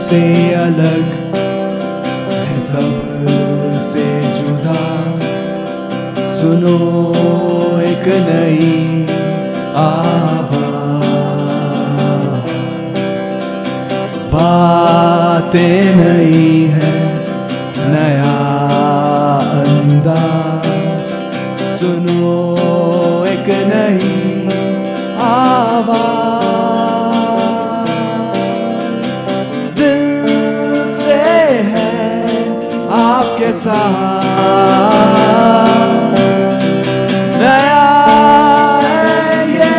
से अलग है सबसे जुदा। सुनो एक नई आवाज, बातें नई है, नया अंदाज। सुनो एक नई आवाज, दिल से है आपके साथ। नया है ये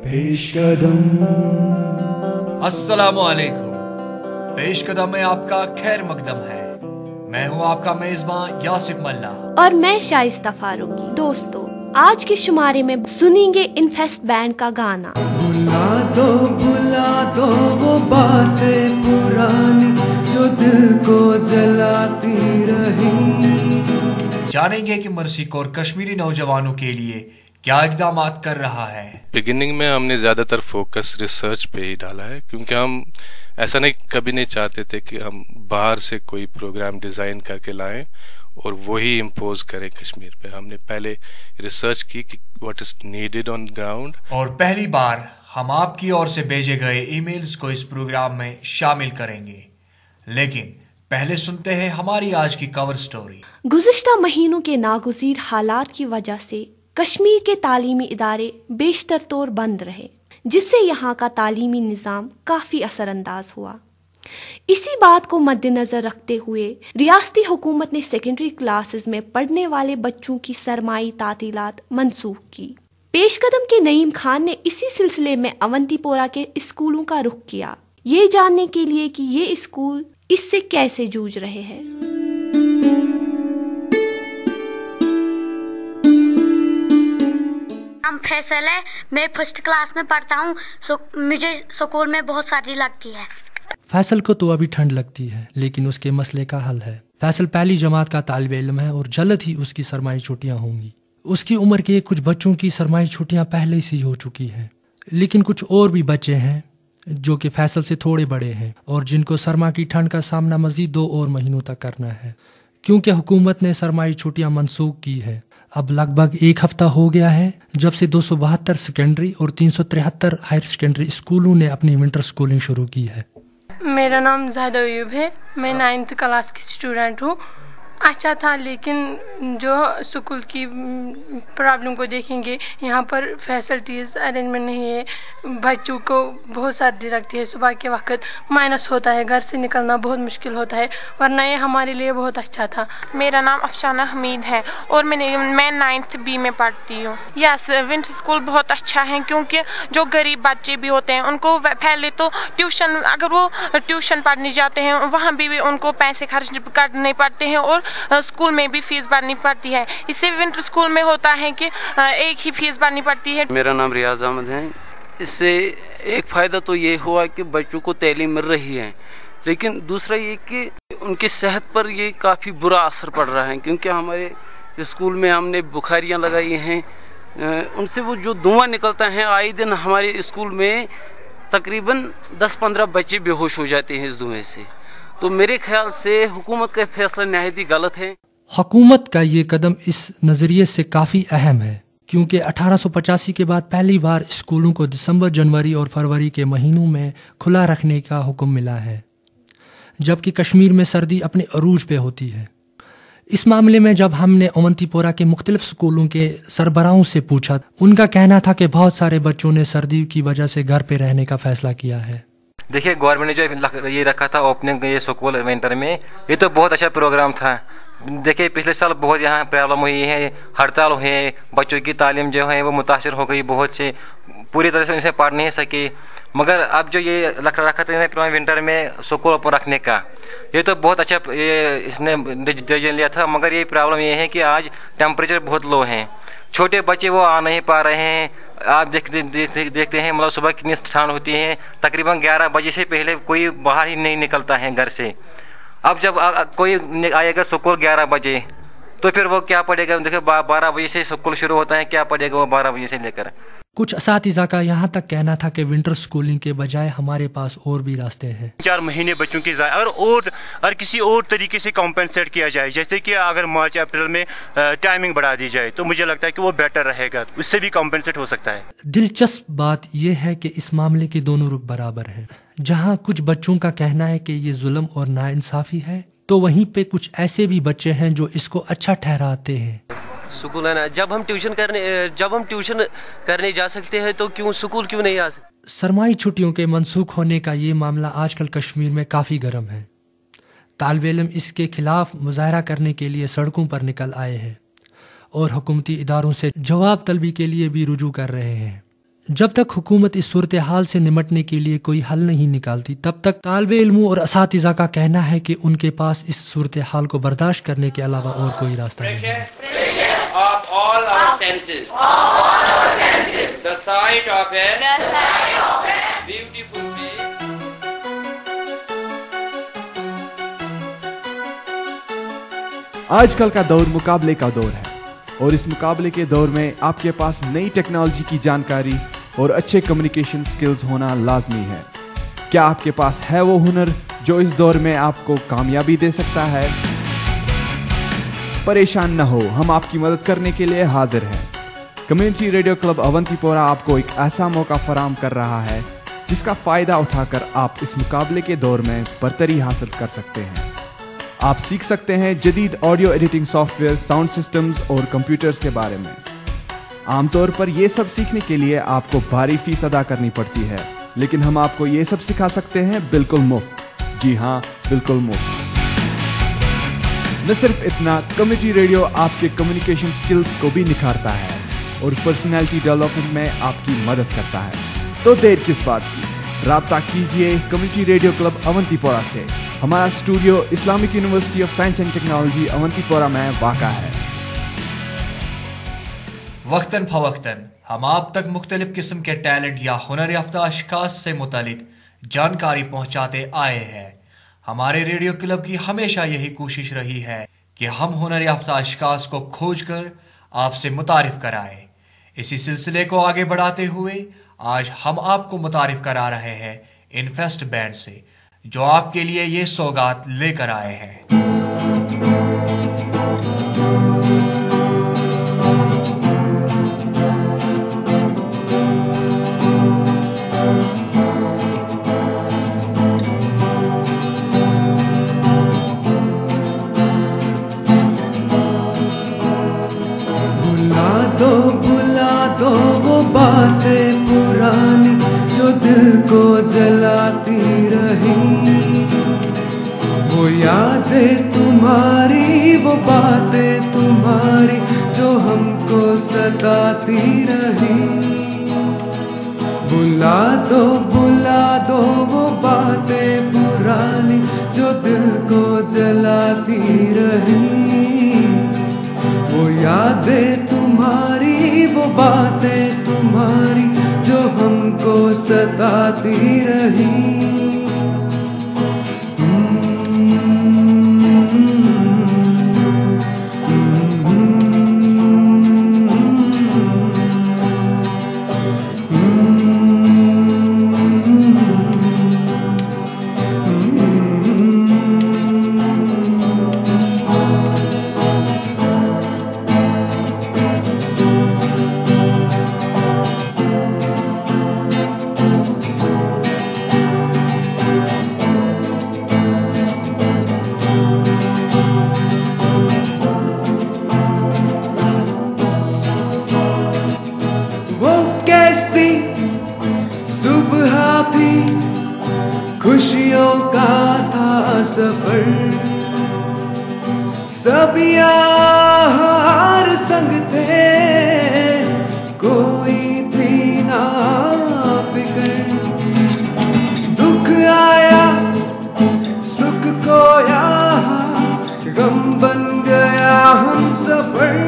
पेशकदम। अस्सलामु अलैकुम। पेशकदम में आपका खैर मकदम है। मैं हूँ आपका मेजबान यासिफ मल्ला और मैं शाइस्ता फारूकी। दोस्तों, आज के शुमारे में सुनेंगे इनफेस्ट बैंड का गाना। भुला दो वो बातें पुरानी जो दिल को जलाती रही। जानेंगे कि मर्सी कोर कश्मीरी नौजवानों के लिए क्या इकदाम कर रहा है। बिगिनिंग में हमने ज़्यादातर फोकस रिसर्च पे ही डाला है, क्योंकि हम ऐसा कभी नहीं चाहते थे कि हम बाहर से कोई प्रोग्राम डिज़ाइन करके लाएं और वही इम्पोज करें कश्मीर पे। हमने पहले रिसर्च की कि what is needed on ground. और पहली बार हम आपकी ओर से भेजे गए ईमेल्स को इस प्रोग्राम में शामिल करेंगे, लेकिन पहले सुनते हैं हमारी आज की कवर स्टोरी। गुज़िश्ता महीनों के नागुज़ीर हालात की वजह से कश्मीर के तालीमी इदारे बेशतर तौर बंद रहे, जिससे यहाँ का तालीमी निज़ाम काफ़ी असरअंदाज हुआ। इसी बात को मद्देनज़र रखते हुए रियासती हुकूमत ने सेकेंडरी क्लासेस में पढ़ने वाले बच्चों की सरमाई तातीलात मनसूख की। पेशकदम के नईम खान ने इसी सिलसिले में अवंतीपोरा के स्कूलों का रुख किया, ये जानने के लिए कि ये स्कूल इससे कैसे जूझ रहे हैं। नाम फैसल है, मैं फर्स्ट क्लास में पढ़ता हूँ। मुझे स्कूल में बहुत सर्दी लगती है। फैसल को तो अभी ठंड लगती है, लेकिन उसके मसले का हल है। फैसल पहली जमात का तालिब इल्म है और जल्द ही उसकी सरमाई छुट्टियां होंगी। उसकी उम्र के कुछ बच्चों की सरमाई छुट्टियां पहले से ही हो चुकी हैं, लेकिन कुछ और भी बच्चे हैं जो कि फैसल से थोड़े बड़े हैं और जिनको सरमा की ठंड का सामना मजीद 2 और महीनों तक करना है, क्योंकि हुकूमत ने सरमाई छुट्टियां मनसूख की है। अब लगभग 1 हफ्ता हो गया है जब से 272 सेकेंडरी और 373 हायर सेकेंडरी स्कूलों ने अपनी विंटर स्कूलिंग शुरू की है। मेरा नाम ज़ाहिदा अयूब है, मैं 9th क्लास की स्टूडेंट हूँ। अच्छा था, लेकिन जो स्कूल की प्रॉब्लम को देखेंगे, यहाँ पर फैसिलिटीज़ अरेंजमेंट नहीं है। बच्चों को बहुत सर्दी लगती है, सुबह के वक्त माइनस होता है, घर से निकलना बहुत मुश्किल होता है, वरना ये हमारे लिए बहुत अच्छा था। मेरा नाम अफशाना हमीद है और मैं 9th B में पढ़ती हूँ। यस, विंटर स्कूल बहुत अच्छा है, क्योंकि जो गरीब बच्चे भी होते हैं उनको पहले तो ट्यूशन, अगर वो ट्यूशन पढ़ने जाते हैं वहाँ भी उनको पैसे खर्च करने पड़ते हैं और स्कूल में भी फीस भरनी पड़ती है। इससे विंटर स्कूल में होता है कि एक ही फीस भरनी पड़ती है। मेरा नाम रियाज अहमद है। इससे एक फ़ायदा तो ये हुआ कि बच्चों को तालीम मिल रही है, लेकिन दूसरा ये कि उनकी सेहत पर ये काफ़ी बुरा असर पड़ रहा है, क्योंकि हमारे स्कूल में हमने बुखारियाँ लगाई हैं, उनसे वो जो धुआं निकलता है, आए दिन हमारे स्कूल में तकरीबन 10-15 बच्चे बेहोश हो जाते हैं इस धुएं से। तो मेरे ख्याल से हुकूमत का फैसला निहायत ही गलत है। हुकूमत का ये कदम इस नज़रिए से काफ़ी अहम है, क्योंकि 1885 के बाद पहली बार स्कूलों को दिसंबर, जनवरी और फरवरी के महीनों में खुला रखने का हुक्म मिला है, जबकि कश्मीर में सर्दी अपने अरूज पे होती है। इस मामले में जब हमने अवंतीपोरा के मुख्तलिफ स्कूलों के सरबराहों से पूछा, उनका कहना था कि बहुत सारे बच्चों ने सर्दी की वजह से घर पे रहने का फैसला किया है। देखिए, गवर्नमेंट ने जो ये रखा था ओपनिंग ये स्कूल विंटर में, ये तो बहुत अच्छा प्रोग्राम था। देखिए, पिछले साल बहुत यहाँ प्रॉब्लम हुई है, हड़ताल हुए, बच्चों की तालीम जो है वो मुतासर हो गई, बहुत से पूरी तरह से इनसे पढ़ नहीं सके। मगर अब जो ये रखा था विंटर में स्कूल ओपन रखने का, ये तो बहुत अच्छा ये इसने डिसीजन लिया था। मगर ये प्रॉब्लम ये है कि आज टेम्परेचर बहुत लो है, छोटे बच्चे वो आ नहीं पा रहे हैं। आप देखते हैं मतलब सुबह कितनी ठंड होती है, तकरीबन 11 बजे से पहले कोई बाहर ही नहीं निकलता है घर से। अब जब कोई आएगा स्कूल 11 बजे, तो फिर वो क्या पढ़ेगा? देखिए 12 बजे से स्कूल शुरू होता है, क्या पढ़ेगा वो 12 बजे से लेकर? कुछ असातिज़ा का यहाँ तक कहना था कि विंटर स्कूलिंग के बजाय हमारे पास और भी रास्ते हैं। 4 महीने बच्चों की और किसी और तरीके से कॉम्पेंसेट किया जाए, जैसे कि अगर मार्च अप्रैल में टाइमिंग बढ़ा दी जाए तो मुझे लगता है कि वो बेटर रहेगा, उससे भी कॉम्पेंसेट हो सकता है। दिलचस्प बात यह है कि इस मामले के दोनों रुख बराबर हैं। जहाँ कुछ बच्चों का कहना है कि ये जुल्म और नाइंसाफी है, तो वहीं पे कुछ ऐसे भी बच्चे हैं जो इसको अच्छा ठहराते हैं। स्कूल है ना, जब हम ट्यूशन करने जा सकते हैं तो क्यों स्कूल क्यों नहीं आ सकते? सरमाई छुट्टियों के मनसूख होने का ये मामला आजकल कश्मीर में काफ़ी गर्म है। तालिब इल्म इसके खिलाफ मुजाहरा करने के लिए सड़कों पर निकल आए हैं और हुकूमती इदारों से जवाब तलबी के लिए भी रुजू कर रहे हैं। जब तक हुकूमत इस सूरत हाल से निमटने के लिए कोई हल नहीं निकालती, तब तक तालिब इल्मों और असातिज़ा का कहना है कि उनके पास इस सूरत हाल को बर्दाश्त करने के अलावा और कोई रास्ता नहीं है। Of all our senses, the sight of a beautiful place. आजकल का दौर मुकाबले का दौर है और इस मुकाबले के दौर में आपके पास नई टेक्नोलॉजी की जानकारी और अच्छे कम्युनिकेशन स्किल्स होना लाजमी है। क्या आपके पास है वो हुनर जो इस दौर में आपको कामयाबी दे सकता है? परेशान न हो, हम आपकी मदद करने के लिए हाजिर हैं। कम्युनिटी रेडियो क्लब अवंतीपोरा आपको एक ऐसा मौका फराहम कर रहा है जिसका फ़ायदा उठाकर आप इस मुकाबले के दौर में बरतरी हासिल कर सकते हैं। आप सीख सकते हैं जदीद audio editing software, sound systems और कंप्यूटर्स के बारे में। आमतौर पर यह सब सीखने के लिए आपको भारी फीस अदा करनी पड़ती है, लेकिन हम आपको ये सब सिखा सकते हैं बिल्कुल मुफ्त। जी हाँ, बिल्कुल मुफ्त। न सिर्फ इतना, कम्युनिटी रेडियो आपके कम्युनिकेशन स्किल्स को भी निखारता है और पर्सनैलिटी डेवलपमेंट में आपकी मदद करता है। तो देर किस बात की, राब्ता कीजिए कम्युनिटी रेडियो क्लब अवंतीपोरा से। हमारा studio Islamic University of Science and Technology Awantipora में वाक़ा है। वक्तन फवक्तन हम आप तक मुख्तलिफ किस्म के टैलेंट या हुनर याफ्ता अशखास से मुतालिक जानकारी पहुंचाते आए हैं। हमारे रेडियो क्लब की हमेशा यही कोशिश रही है कि हम हुनर याफ्ता अशखास को खोज कर आपसे मुतारिफ कराएं। इसी सिलसिले को आगे बढ़ाते हुए आज हम आपको मुतारिफ करा रहे हैं इनफेस्ट बैंड से, जो आपके लिए ये सौगात लेकर आए हैं। बुला दो वो बातें पुरानी जो दिल को जलाती रही, वो यादें तुम्हारी, वो बातें तुम्हारी जो हमको सताती रही। बुला दो वो बातें पुरानी जो दिल को जलाती रही, वो यादें तुम्हारी, वो बातें तुम्हारी जो हमको सताती रही। खुशियों का था सफर, सब यार संग थे, कोई थी ना फिकर। दुख आया सुख खोया, गम बन गया हम सफर।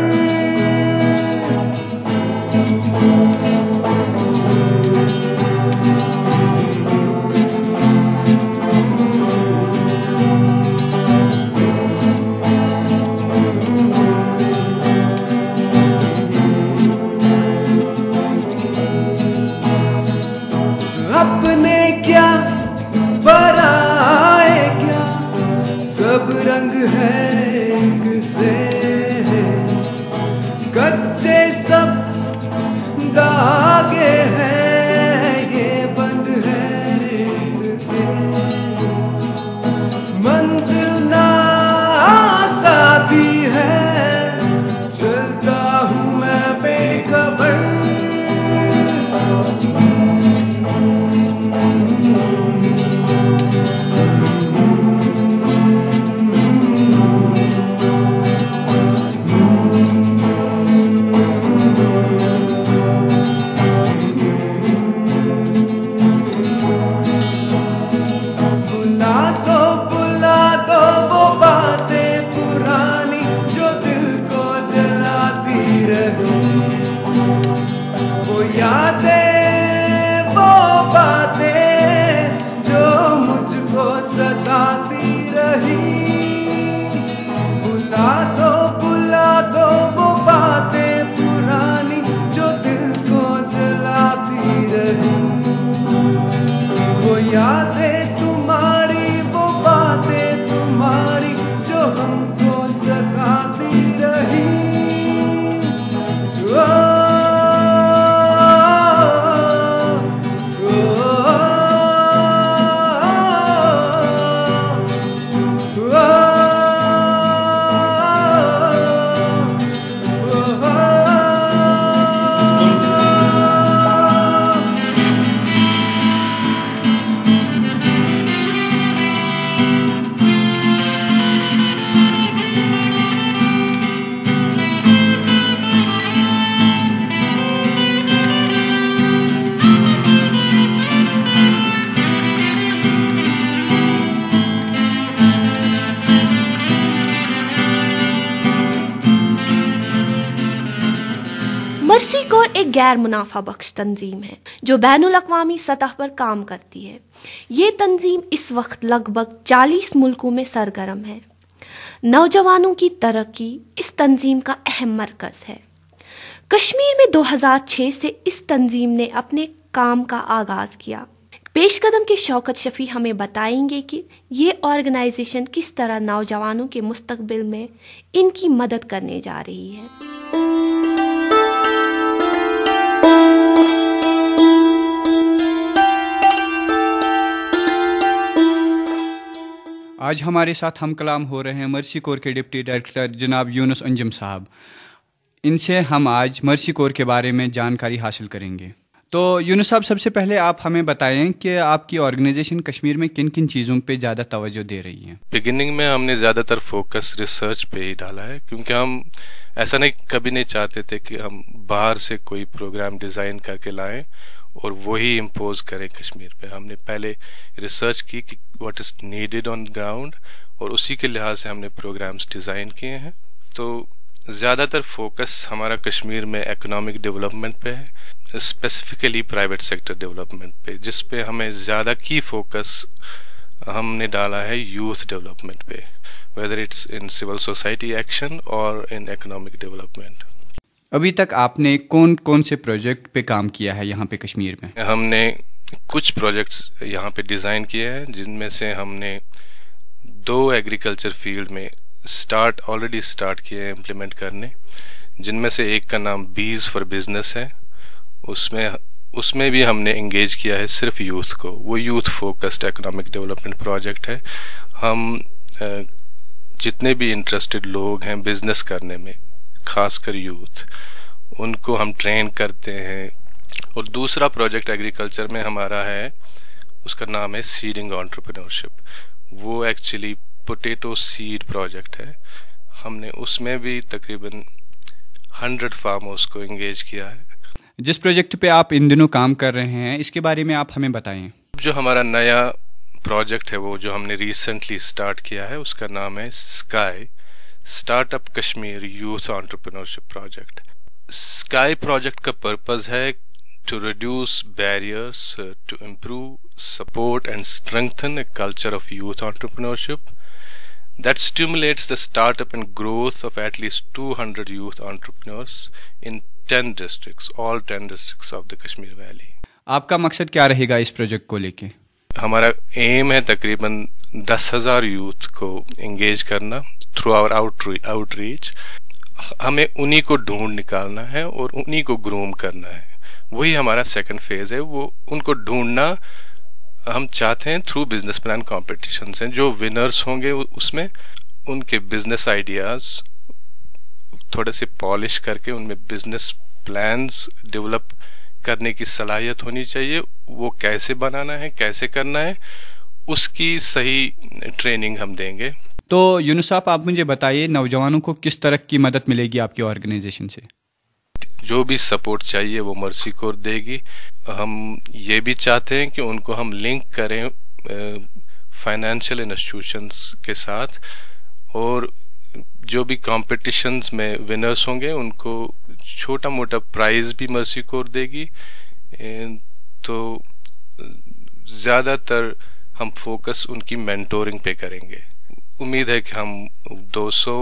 मर्सी कोर एक गैर मुनाफा बख्श तंजीम है जो बैनुल अक़वामी सतह पर काम करती है। ये तंजीम इस वक्त लगभग 40 मुल्कों में सरगर्म है। नौजवानों की तरक्की इस तंजीम का अहम मरकज़ है। कश्मीर में 2006 से इस तंजीम ने अपने काम का आगाज़ किया। पेशकदम के शौकत शफ़ी हमें बताएंगे कि ये ऑर्गेनाइजेशन किस तरह नौजवानों के मुस्तकबिल में इनकी मदद करने जा रही है। आज हमारे साथ हम कलाम हो रहे हैं मर्सी कोर के डिप्टी डायरेक्टर जनाब यूनुस अंजुम साहब। इनसे हम आज मर्सी कोर के बारे में जानकारी हासिल करेंगे। तो यूनुस साहब, सबसे पहले आप हमें बताएं कि आपकी ऑर्गेनाइजेशन कश्मीर में किन किन चीज़ों पे ज़्यादा तवज्जो दे रही है। बिगिनिंग में हमने ज़्यादातर फोकस रिसर्च पे ही डाला है, क्योंकि हम ऐसा कभी नहीं चाहते थे कि हम बाहर से कोई प्रोग्राम डिज़ाइन करके लाएं और वही इम्पोज करें कश्मीर पे। हमने पहले रिसर्च की कि what is needed on ground और उसी के लिहाज से हमने प्रोग्राम्स डिज़ाइन किए हैं। तो ज़्यादातर फोकस हमारा कश्मीर में इकोनॉमिक डेवलपमेंट पे है, स्पेसिफिकली प्राइवेट सेक्टर डेवलपमेंट पे, जिस पे हमें ज़्यादा की फोकस हमने डाला है यूथ डेवलपमेंट पे, whether it's in civil society action और इन इकोनॉमिक डेवलपमेंट। अभी तक आपने कौन कौन से प्रोजेक्ट पे काम किया है यहाँ पे कश्मीर में? हमने कुछ प्रोजेक्ट्स यहाँ पे डिज़ाइन किए हैं, जिनमें से हमने 2 एग्रीकल्चर फील्ड में ऑलरेडी स्टार्ट किए हैं इम्प्लीमेंट करने, जिनमें से एक का नाम बीज फॉर बिजनेस है। उसमें भी हमने एंगेज किया है सिर्फ यूथ को। वो youth focused economic development project है। हम जितने भी इंटरेस्टेड लोग हैं बिजनेस करने में, खासकर यूथ, उनको हम ट्रेन करते हैं। और दूसरा प्रोजेक्ट एग्रीकल्चर में हमारा है, उसका नाम है सीडिंग एंटरप्रेन्योरशिप। वो एक्चुअली पोटैटो सीड प्रोजेक्ट है। हमने उसमें भी तकरीबन 100 फार्मर्स को एंगेज किया है। जिस प्रोजेक्ट पे आप इन दिनों काम कर रहे हैं, इसके बारे में आप हमें बताएं। जो हमारा नया प्रोजेक्ट है, वो जो हमने रिसेंटली स्टार्ट किया है, उसका नाम है Sky startup Kashmir youth entrepreneurship project. Sky project का पर्पस है to reduce barriers, to improve, support and strengthen a culture of youth entrepreneurship that stimulates the startup and growth of at least 200 youth entrepreneurs in 10 districts, all 10 districts of the Kashmir Valley. आपका मकसद क्या रहेगा इस project को लेके? हमारा M है तकरीबन 10,000 यूथ को एंगेज करना थ्रू आवर आउटरीच। हमें उन्हीं को ढूंढ निकालना है और उन्हीं को ग्रूम करना है। वही हमारा सेकंड फेज है। वो उनको ढूंढना हम चाहते हैं थ्रू बिजनेस प्लान कॉम्पिटिशन से। जो विनर्स होंगे उसमें उनके बिजनेस आइडियाज थोड़े से पॉलिश करके उनमें बिजनेस प्लान्स डेवलप करने की सलाहियत होनी चाहिए। वो कैसे बनाना है, कैसे करना है, उसकी सही ट्रेनिंग हम देंगे। तो यूनुस साहब, आप मुझे बताइए, नौजवानों को किस तरह की मदद मिलेगी आपकी ऑर्गेनाइजेशन से? जो भी सपोर्ट चाहिए वो मर्सी कोर देगी। हम ये भी चाहते हैं कि उनको हम लिंक करें फाइनेंशियल इंस्टीट्यूशंस के साथ, और जो भी कॉम्पिटिशन्स में विनर्स होंगे उनको छोटा मोटा प्राइज भी मर्सी कोर देगी। तो ज़्यादातर हम फोकस उनकी मेंटोरिंग पे करेंगे। उम्मीद है कि हम 200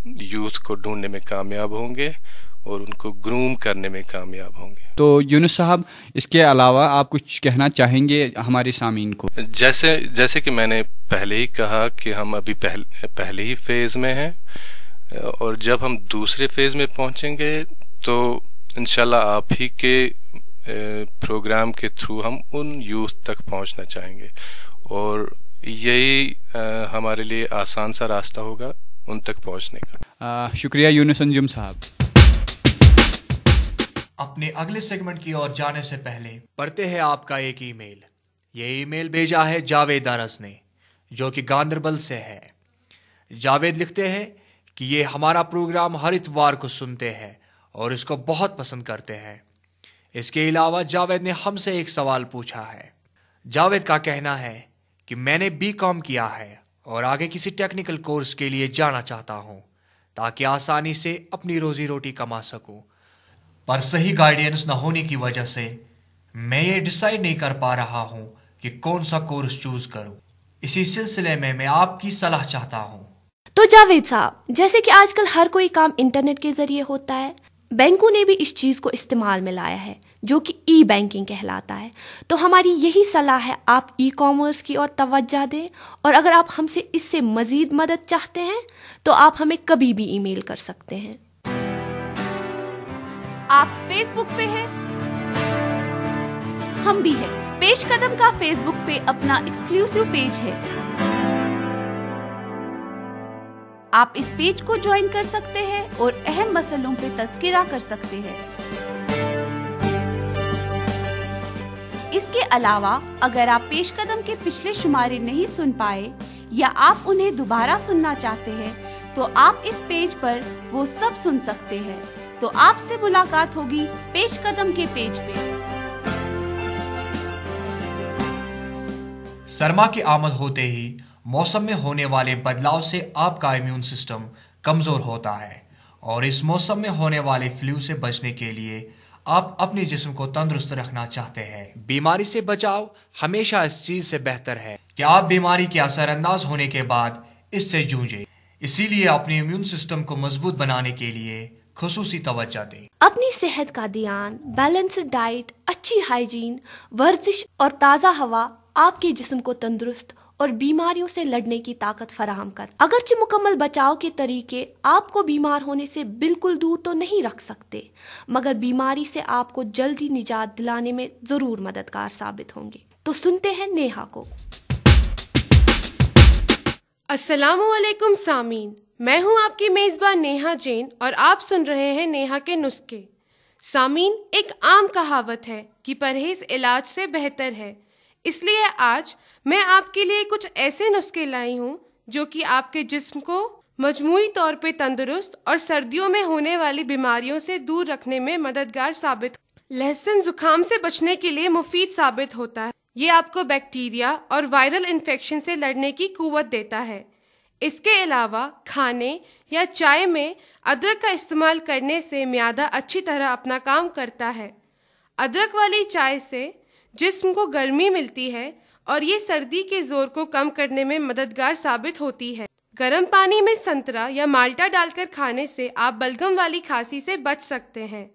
यूथ को ढूंढने में कामयाब होंगे और उनको ग्रूम करने में कामयाब होंगे। तो यूनुस साहब, इसके अलावा आप कुछ कहना चाहेंगे हमारे सामीन को? जैसे कि मैंने पहले ही कहा कि हम अभी पहले ही फेज में हैं। और जब हम दूसरे फेज़ में पहुंचेंगे तो इंशाल्लाह आप ही के प्रोग्राम के थ्रू हम उन यूथ तक पहुंचना चाहेंगे और यही हमारे लिए आसान सा रास्ता होगा उन तक पहुंचने का। शुक्रिया यूनुस अंजुम साहब। अपने अगले सेगमेंट की ओर जाने से पहले पढ़ते हैं आपका एक ईमेल। ये ईमेल भेजा है जावेद अरस ने, जो कि गांदरबल से है। जावेद लिखते हैं कि ये हमारा प्रोग्राम हर इतवार को सुनते हैं और इसको बहुत पसंद करते हैं। इसके अलावा जावेद ने हमसे एक सवाल पूछा है। जावेद का कहना है कि मैंने बीकॉम किया है और आगे किसी टेक्निकल कोर्स के लिए जाना चाहता हूं ताकि आसानी से अपनी रोजी रोटी कमा सकूं, पर सही गाइडेंस न होने की वजह से मैं ये डिसाइड नहीं कर पा रहा हूं कि कौन सा कोर्स चूज करूं। इसी सिलसिले में मैं आपकी सलाह चाहता हूं। तो जावेद साहब, जैसे कि आजकल हर कोई काम इंटरनेट के जरिए होता है, बैंकों ने भी इस चीज को इस्तेमाल में लाया है जो कि ई बैंकिंग कहलाता है। तो हमारी यही सलाह है, आप ई कॉमर्स की ओर तवज्जो दें और अगर आप हमसे इससे मजीद मदद चाहते हैं तो आप हमें कभी भी ईमेल कर सकते हैं। आप फेसबुक पे हैं? हम भी हैं। पेशकदम का फेसबुक पे अपना एक्सक्लूसिव पेज है। आप इस पेज को ज्वाइन कर सकते हैं और अहम मसलों पे तज़किरा कर सकते हैं। इसके अलावा अगर आप पेशकदम के पिछले शुमारे नहीं सुन पाए या आप उन्हें दोबारा सुनना चाहते हैं तो आप इस पेज पर वो सब सुन सकते हैं। तो आपसे मुलाकात होगी पेशकदम के पेज पे। सरमा की आमद होते ही मौसम में होने वाले बदलाव से आपका इम्यून सिस्टम कमजोर होता है और इस मौसम में होने वाले फ्लू से बचने के लिए आप अपने जिस्म को तंदुरुस्त रखना चाहते हैं। बीमारी से बचाव हमेशा इस चीज से बेहतर है कि आप बीमारी के असरअंदाज होने के बाद इससे जूझें। इसीलिए अपने इम्यून सिस्टम को मजबूत बनाने के लिए खुसूसी तवज्जो दें। अपनी सेहत का ध्यान, बैलेंस्ड डाइट, अच्छी हाइजीन, वर्जिश और ताज़ा हवा आपके जिस्म को तंदुरुस्त और बीमारियों से लड़ने की ताकत फराहम कर। अगरचे मुकम्मल बचाव के तरीके आपको बीमार होने से बिल्कुल दूर तो नहीं रख सकते, मगर बीमारी से आपको जल्दी निजात दिलाने में जरूर मददगार साबित होंगे। तो सुनते हैं नेहा को। अस्सलामुअलैकुम सामीन, मैं हूं आपकी मेज़बान नेहा जैन और आप सुन रहे हैं नेहा के नुस्खे। सामीन, एक आम कहावत है कि परहेज इलाज से बेहतर है, इसलिए आज मैं आपके लिए कुछ ऐसे नुस्खे लाई हूँ जो कि आपके जिस्म को मजमूई तौर पे तंदुरुस्त और सर्दियों में होने वाली बीमारियों से दूर रखने में मददगार साबित। लहसुन जुकाम से बचने के लिए मुफीद साबित होता है। ये आपको बैक्टीरिया और वायरल इन्फेक्शन से लड़ने की कुव्वत देता है। इसके अलावा खाने या चाय में अदरक का इस्तेमाल करने से म्यादा अच्छी तरह अपना काम करता है। अदरक वाली चाय से जिस्म को गर्मी मिलती है और ये सर्दी के जोर को कम करने में मददगार साबित होती है। गर्म पानी में संतरा या माल्टा डालकर खाने से आप बलगम वाली खांसी से बच सकते हैं।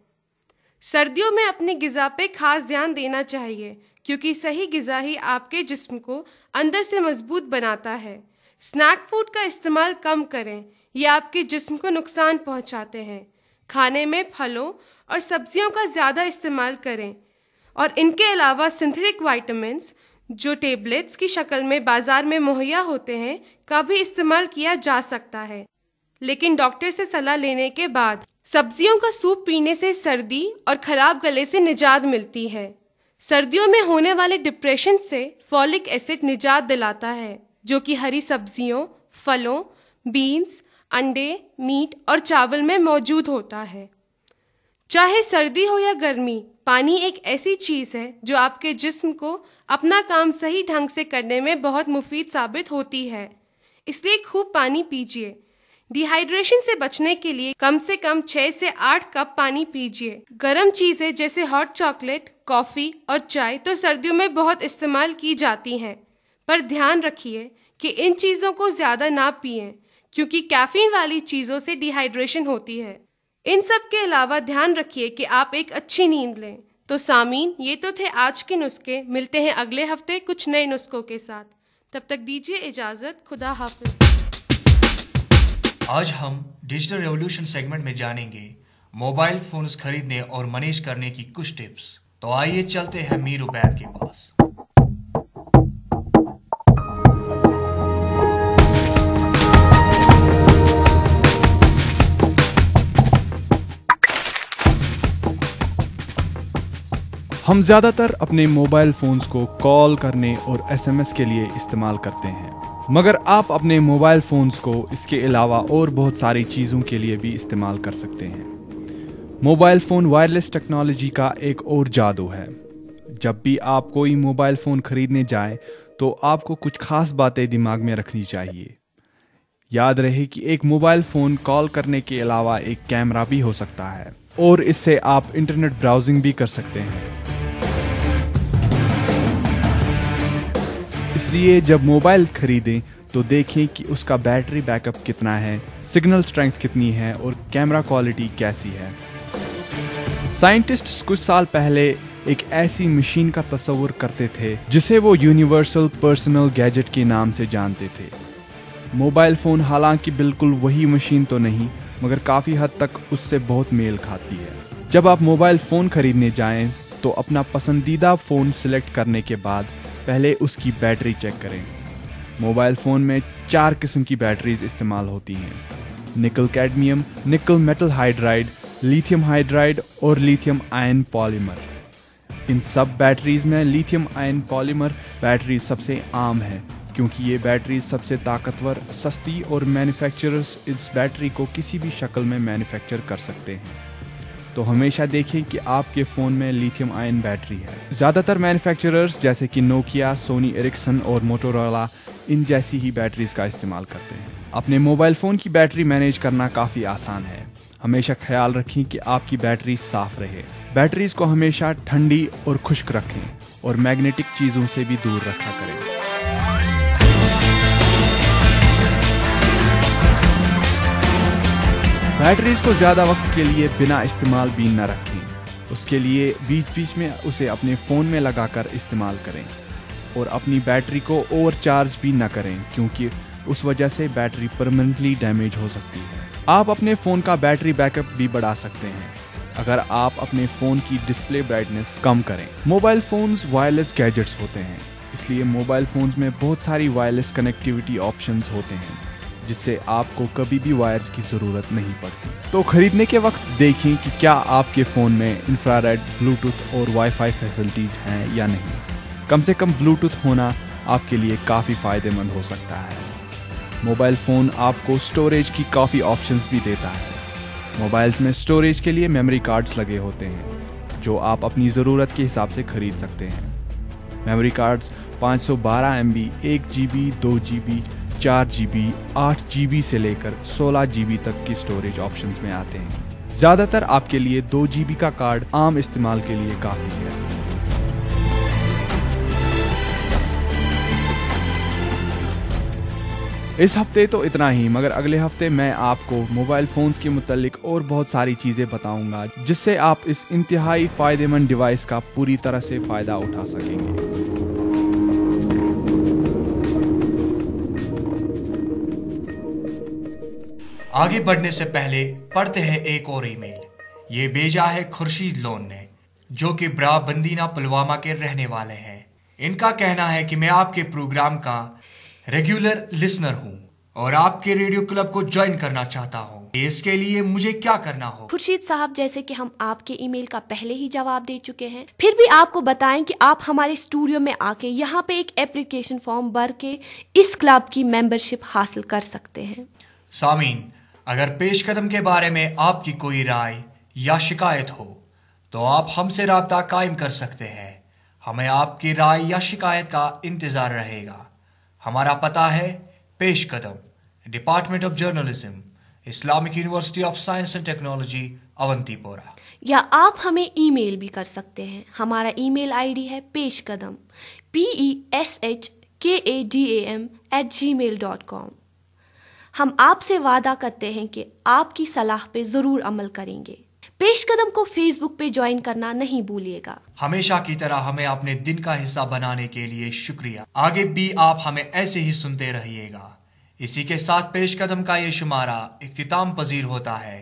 सर्दियों में अपनी गिज़ा पे खास ध्यान देना चाहिए क्योंकि सही गिज़ा ही आपके जिस्म को अंदर से मजबूत बनाता है। स्नैक फूड का इस्तेमाल कम करें, ये आपके जिस्म को नुकसान पहुंचाते हैं। खाने में फलों और सब्जियों का ज़्यादा इस्तेमाल करें और इनके अलावा सिंथेटिक वाइटामिन्स जो टेबलेट्स की शक्ल में बाजार में मुहैया होते हैं का भी इस्तेमाल किया जा सकता है, लेकिन डॉक्टर से सलाह लेने के बाद। सब्जियों का सूप पीने से सर्दी और खराब गले से निजात मिलती है। सर्दियों में होने वाले डिप्रेशन से फॉलिक एसिड निजात दिलाता है जो कि हरी सब्जियों, फलों, बीन्स, अंडे, मीट और चावल में मौजूद होता है। चाहे सर्दी हो या गर्मी, पानी एक ऐसी चीज़ है जो आपके जिस्म को अपना काम सही ढंग से करने में बहुत मुफीद साबित होती है, इसलिए खूब पानी पीजिए। डिहाइड्रेशन से बचने के लिए कम से कम 6 से 8 कप पानी पीजिए। गर्म चीज़ें जैसे हॉट चॉकलेट, कॉफ़ी और चाय तो सर्दियों में बहुत इस्तेमाल की जाती हैं, पर ध्यान रखिए कि इन चीज़ों को ज़्यादा ना पिएं क्योंकि कैफीन वाली चीज़ों से डिहाइड्रेशन होती है। इन सब के अलावा ध्यान रखिए कि आप एक अच्छी नींद लें। तो सामीन, ये तो थे आज के नुस्खे। मिलते हैं अगले हफ्ते कुछ नए नुस्खों के साथ। तब तक दीजिए इजाज़त। खुदा हाफिज। आज हम डिजिटल रेवोल्यूशन सेगमेंट में जानेंगे मोबाइल फोन्स खरीदने और मैनेज करने की कुछ टिप्स। तो आइए चलते हैं मीर उबैद के पास। हम ज़्यादातर अपने मोबाइल फ़ोन्स को कॉल करने और एसएमएस के लिए इस्तेमाल करते हैं, मगर आप अपने मोबाइल फ़ोन्स को इसके अलावा और बहुत सारी चीज़ों के लिए भी इस्तेमाल कर सकते हैं। मोबाइल फ़ोन वायरलेस टेक्नोलॉजी का एक और जादू है। जब भी आप कोई मोबाइल फ़ोन खरीदने जाएं, तो आपको कुछ खास बातें दिमाग में रखनी चाहिए। याद रहे कि एक मोबाइल फ़ोन कॉल करने के अलावा एक कैमरा भी हो सकता है और इससे आप इंटरनेट ब्राउजिंग भी कर सकते हैं। इसलिए जब मोबाइल खरीदें तो देखें कि उसका बैटरी बैकअप कितना है, सिग्नल स्ट्रेंथ कितनी है और कैमरा क्वालिटी कैसी है। साइंटिस्ट्स कुछ साल पहले एक ऐसी मशीन का तस्वुर करते थे जिसे वो यूनिवर्सल पर्सनल गैजेट के नाम से जानते थे। मोबाइल फ़ोन हालांकि बिल्कुल वही मशीन तो नहीं, मगर काफ़ी हद तक उससे बहुत मेल खाती है। जब आप मोबाइल फ़ोन खरीदने जाएं तो अपना पसंदीदा फ़ोन सिलेक्ट करने के बाद पहले उसकी बैटरी चेक करें। मोबाइल फ़ोन में 4 किस्म की बैटरीज इस्तेमाल होती हैं: निकल cadmium, nickel metal hydride, lithium hydride और लिथियम आयन पॉलीमर। इन सब बैटरीज में लिथियम आयन पॉलीमर बैटरी सबसे आम है क्योंकि ये बैटरी सबसे ताकतवर, सस्ती और मैन्युफैक्चरर्स इस बैटरी को किसी भी शक्ल में मैन्युफैक्चर कर सकते हैं। तो हमेशा देखें कि आपके फ़ोन में लिथियम आयन बैटरी है। ज़्यादातर मैन्युफैक्चरर्स जैसे कि नोकिया, सोनी एरिक्सन और मोटोरोला इन जैसी ही बैटरीज का इस्तेमाल करते हैं। अपने मोबाइल फ़ोन की बैटरी मैनेज करना काफ़ी आसान है। हमेशा ख्याल रखें कि आपकी बैटरी साफ रहे। बैटरीज को हमेशा ठंडी और खुश्क रखें और मैग्नेटिक चीज़ों से भी दूर रखा करें। बैटरीज को ज़्यादा वक्त के लिए बिना इस्तेमाल भी न रखें। उसके लिए बीच बीच में उसे अपने फ़ोन में लगाकर इस्तेमाल करें और अपनी बैटरी को ओवरचार्ज भी न करें क्योंकि उस वजह से बैटरी परमानेंटली डैमेज हो सकती है। आप अपने फ़ोन का बैटरी बैकअप भी बढ़ा सकते हैं अगर आप अपने फ़ोन की डिस्प्ले ब्राइटनेस कम करें। मोबाइल फ़ोन्स वायरलेस गैजेट्स होते हैं, इसलिए मोबाइल फ़ोन्स में बहुत सारी वायरलेस कनेक्टिविटी ऑप्शंस होते हैं जिससे आपको कभी भी वायर्स की ज़रूरत नहीं पड़ती। तो खरीदने के वक्त देखें कि क्या आपके फ़ोन में इंफ्रारेड, ब्लूटूथ और वाईफाई फैसिलिटीज़ हैं या नहीं। कम से कम ब्लूटूथ होना आपके लिए काफ़ी फ़ायदेमंद हो सकता है। मोबाइल फ़ोन आपको स्टोरेज की काफ़ी ऑप्शंस भी देता है। मोबाइल्स में स्टोरेज के लिए मेमोरी कार्ड्स लगे होते हैं जो आप अपनी ज़रूरत के हिसाब से खरीद सकते हैं। Memory cards 512 MB, 1 GB, 2 GB, 4 GB, 8 GB से लेकर 16 GB तक की स्टोरेज ऑप्शंस में आते हैं। ज़्यादातर आपके लिए 2 GB का कार्ड आम इस्तेमाल के लिए काफ़ी है। इस हफ्ते तो इतना ही, मगर अगले हफ्ते मैं आपको मोबाइल फ़ोन्स के मुतालिक और बहुत सारी चीज़ें बताऊंगा जिससे आप इस इंतहाई फ़ायदेमंद डिवाइस का पूरी तरह से फ़ायदा उठा सकेंगे। आगे बढ़ने से पहले पढ़ते हैं एक और ईमेल। ये भेजा है खुर्शीद लोन ने, जो कि ब्राबंदीना पुलवामा के रहने वाले हैं। इनका कहना है कि मैं आपके प्रोग्राम का रेगुलर लिसनर हूँ और आपके रेडियो क्लब को ज्वाइन करना चाहता हूँ। इसके लिए मुझे क्या करना हो? खुर्शीद साहब, जैसे कि हम आपके ईमेल का पहले ही जवाब दे चुके हैं, फिर भी आपको बताएं कि आप हमारे स्टूडियो में आके यहाँ पे एक एप्लीकेशन फॉर्म भर के इस क्लब की मेंबरशिप हासिल कर सकते हैं। सामीन, अगर पेशकदम के बारे में आपकी कोई राय या शिकायत हो तो आप हमसे राब्ता कायम कर सकते हैं। हमें आपकी राय या शिकायत का इंतज़ार रहेगा। हमारा पता है Peshkadam, Department of Journalism, Islamic University of Science and Technology, Awantipora. या आप हमें ईमेल भी कर सकते हैं। हमारा ईमेल आईडी है पेशकदम peshkadam@gmail.com। हम आपसे वादा करते हैं कि आपकी सलाह पे जरूर अमल करेंगे। पेशकदम को फेसबुक पे ज्वाइन करना नहीं भूलिएगा। हमेशा की तरह हमें अपने दिन का हिस्सा बनाने के लिए शुक्रिया। आगे भी आप हमें ऐसे ही सुनते रहिएगा। इसी के साथ पेश कदम का ये शुमारा इख्तिताम पजीर होता है।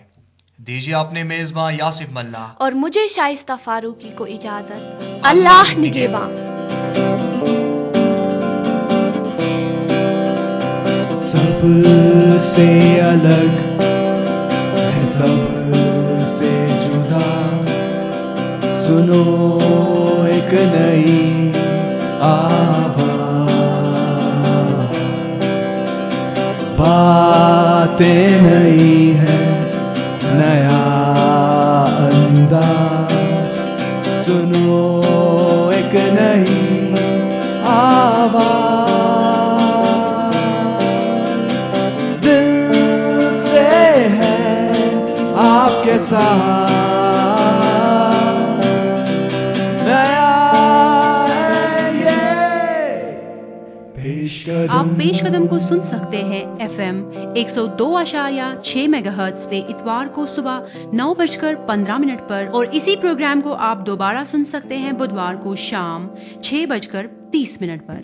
दीजिए अपने मेजबान यासिफ मल्ला और मुझे शाइस्ता फारूकी को इजाजत। अल्लाह निगहबान। सबसे अलग है सबसे जुदा, सुनो एक नई आवाज, बातें नई है नया अंदाज, सुनो एक नई आवाज, दिल से है आपके साथ नया है ये पेश कदम। आप पेश कदम को सुन सकते हैं FM 102.6 मेगाहर्ट्ज पे इतवार को सुबह 9:15 पर, और इसी प्रोग्राम को आप दोबारा सुन सकते हैं बुधवार को शाम 6:30 पर।